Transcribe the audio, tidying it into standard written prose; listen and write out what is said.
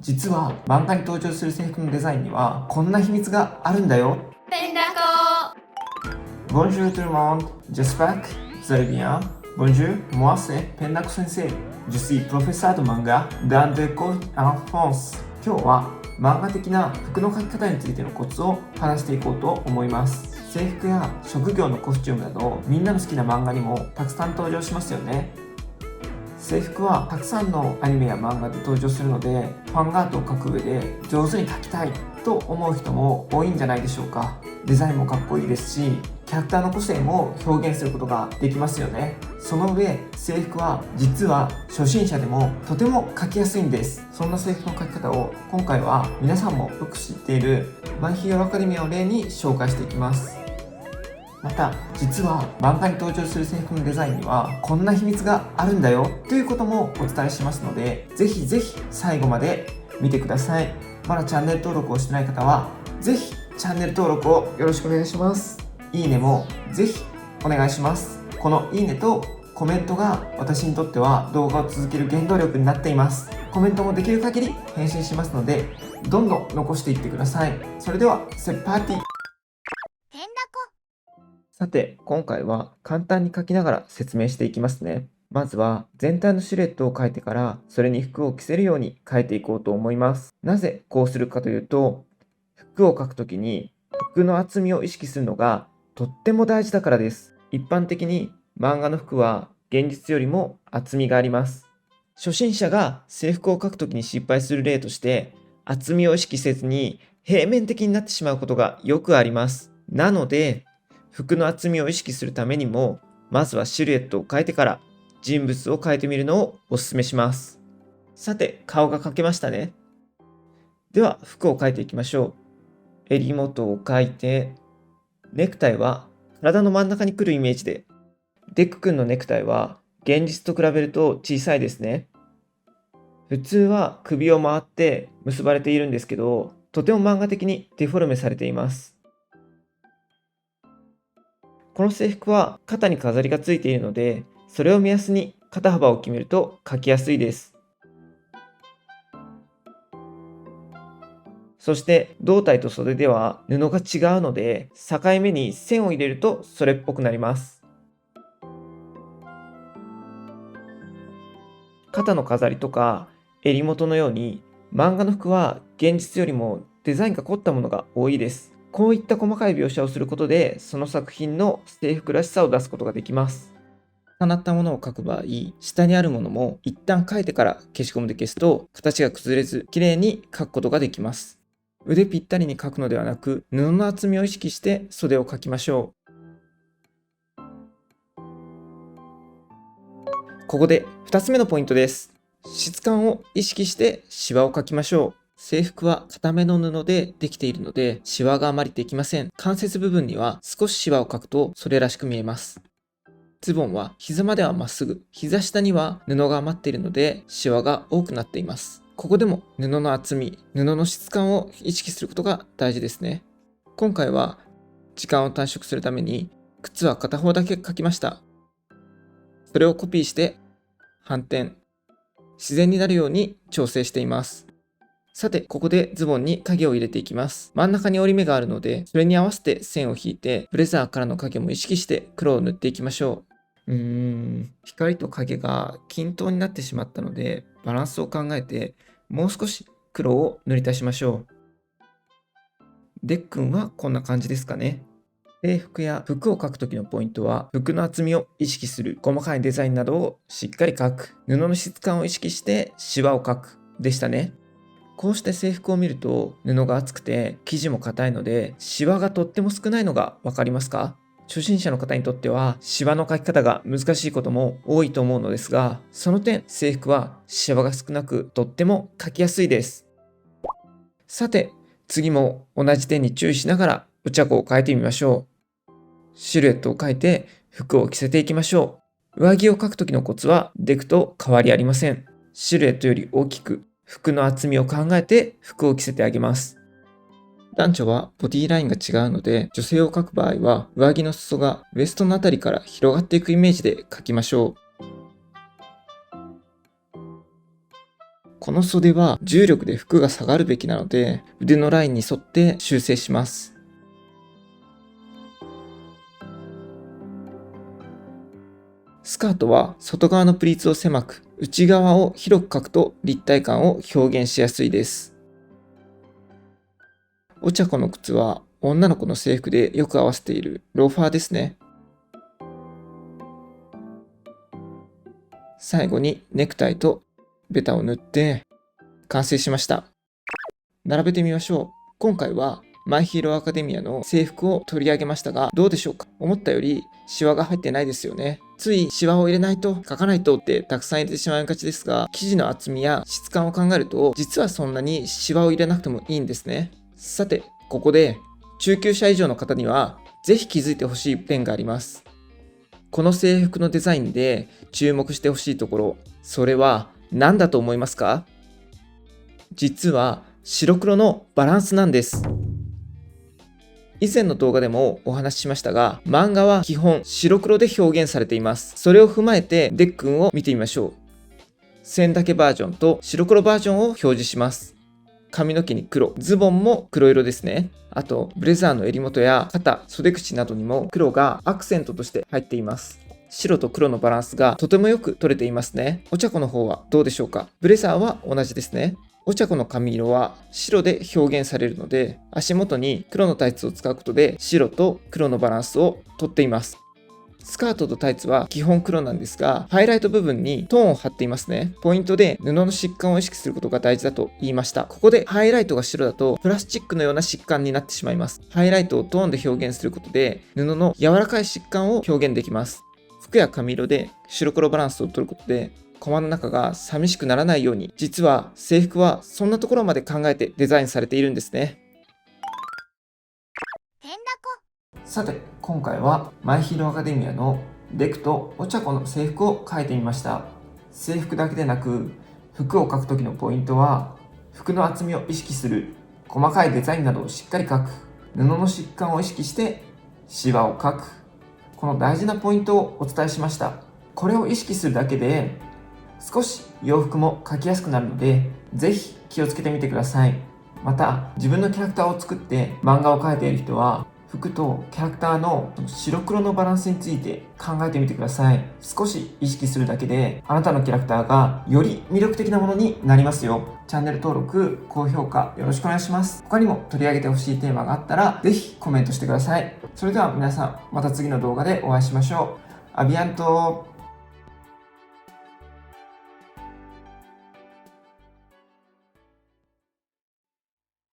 実は漫画に登場する制服のデザインにはこんな秘密があるんだよ。Bonjour tout le monde, j'espère que vous allez bien. Bonjour, moi c'est Pendaco Sensei. Je suis professeur de manga dans l'école en France. 今日は漫画的な服の描き方についてのコツを話していこうと思います。制服や職業のコスチュームなどみんなの好きな漫画にもたくさん登場しますよね。制服はたくさんのアニメや漫画で登場するので、ファンアートを描く上で上手に描きたいと思う人も多いんじゃないでしょうか。デザインもかっこいいですし、キャラクターの個性も表現することができますよね。その上、制服は実は初心者でもとても描きやすいんです。そんな制服の描き方を今回は皆さんもよく知っているマイヒーローアカデミアを例に紹介していきます。また、実は漫画に登場する制服のデザインにはこんな秘密があるんだよということもお伝えしますので、ぜひぜひ最後まで見てください。まだチャンネル登録をしてない方はぜひチャンネル登録をよろしくお願いします。いいねもぜひお願いします。このいいねとコメントが私にとっては動画を続ける原動力になっています。コメントもできる限り返信しますので、どんどん残していってください。それではセッパーティー。さて、今回は簡単に描きながら説明していきますね。まずは全体のシルエットを描いてから、それに服を着せるように描いていこうと思います。なぜこうするかというと、服を描くときに服の厚みを意識するのがとっても大事だからです。一般的に漫画の服は現実よりも厚みがあります。初心者が制服を描くときに失敗する例として、厚みを意識せずに平面的になってしまうことがよくあります。なので、服の厚みを意識するためにも、まずはシルエットを描いてから人物を描いてみるのをおすすめします。さて、顔が描けましたね。では、服を描いていきましょう。襟元を描いて、ネクタイは体の真ん中に来るイメージで、デック君のネクタイは現実と比べると小さいですね。普通は首を回って結ばれているんですけど、とても漫画的にデフォルメされています。この制服は肩に飾りがついているので、それを目安に肩幅を決めると描きやすいです。そして胴体と袖では布が違うので、境目に線を入れるとそれっぽくなります。肩の飾りとか襟元のように、漫画の服は現実よりもデザインが凝ったものが多いです。こういった細かい描写をすることで、その作品の制服らしさを出すことができます。重なったものを描く場合、下にあるものも一旦描いてから消しゴムで消すと、形が崩れず綺麗に描くことができます。腕ぴったりに描くのではなく、布の厚みを意識して袖を描きましょう。ここで2つ目のポイントです。質感を意識してシワを描きましょう。制服は硬めの布でできているので、シワがあまりできません。関節部分には少しシワを描くとそれらしく見えます。ズボンは膝まではまっすぐ、膝下には布が余っているのでシワが多くなっています。ここでも布の厚み、布の質感を意識することが大事ですね。今回は時間を短縮するために靴は片方だけ描きました。それをコピーして反転、自然になるように調整しています。さて、ここでズボンに影を入れていきます。真ん中に折り目があるので、それに合わせて線を引いて、ブレザーからの影も意識して黒を塗っていきましょう。光と影が均等になってしまったので、バランスを考えて、もう少し黒を塗り足しましょう。デックンはこんな感じですかね。制服や服を描くときのポイントは、服の厚みを意識する、細かいデザインなどをしっかり描く、布の質感を意識してシワを描くでしたね。こうして制服を見ると布が厚くて生地も硬いので、シワがとっても少ないのがわかりますか？初心者の方にとってはシワの描き方が難しいことも多いと思うのですが、その点制服はシワが少なくとっても描きやすいです。さて、次も同じ点に注意しながらお茶子を描いてみましょう。シルエットを描いて服を着せていきましょう。上着を描くときのコツはデクと変わりありません。シルエットより大きく服の厚みを考えて服を着せてあげます。男女はボディラインが違うので、女性を描く場合は上着の裾がウエストのあたりから広がっていくイメージで描きましょう。この袖は重力で服が下がるべきなので、腕のラインに沿って修正します。スカートは外側のプリーツを狭く、内側を広く描くと立体感を表現しやすいです。お茶子の靴は女の子の制服でよく合わせているローファーですね。最後にネクタイとベタを縫って完成しました。並べてみましょう。今回はマイヒーローアカデミアの制服を取り上げましたが、どうでしょうか？思ったよりシワが入ってないですよね。ついシワを入れないと描かないとってたくさん入れてしまいがちですが、生地の厚みや質感を考えると実はそんなにシワを入れなくてもいいんですね。さて、ここで中級者以上の方にはぜひ気づいてほしい点があります。この制服のデザインで注目してほしいところ、それは何だと思いますか？実は白黒のバランスなんです。以前の動画でもお話ししましたが、漫画は基本白黒で表現されています。それを踏まえてデックンを見てみましょう。線だけバージョンと白黒バージョンを表示します。髪の毛に黒、ズボンも黒色ですね。あと、ブレザーの襟元や肩、袖口などにも黒がアクセントとして入っています。白と黒のバランスがとてもよく取れていますね。お茶子の方はどうでしょうか？ブレザーは同じですね。お茶子の髪色は白で表現されるので、足元に黒のタイツを使うことで白と黒のバランスをとっています。スカートとタイツは基本黒なんですが、ハイライト部分にトーンを貼っていますね。ポイントで布の質感を意識することが大事だと言いました。ここでハイライトが白だとプラスチックのような質感になってしまいます。ハイライトをトーンで表現することで布の柔らかい質感を表現できます。服や髪色で白黒バランスを取ることでコマの中が寂しくならないように、実は制服はそんなところまで考えてデザインされているんですね。さて、今回はマイヒーローアカデミアのデクとお茶子の制服を描いてみました。制服だけでなく、服を描く時のポイントは、服の厚みを意識する、細かいデザインなどをしっかり描く、布の質感を意識してシワを描く、この大事なポイントをお伝えしました。これを意識するだけで、少し洋服も描きやすくなるので、ぜひ気をつけてみてください。また、自分のキャラクターを作って漫画を描いている人は、服とキャラクターの白黒のバランスについて考えてみてください。少し意識するだけで、あなたのキャラクターがより魅力的なものになりますよ。チャンネル登録、高評価よろしくお願いします。他にも取り上げてほしいテーマがあったら、ぜひコメントしてください。それでは皆さん、また次の動画でお会いしましょう。アビアント。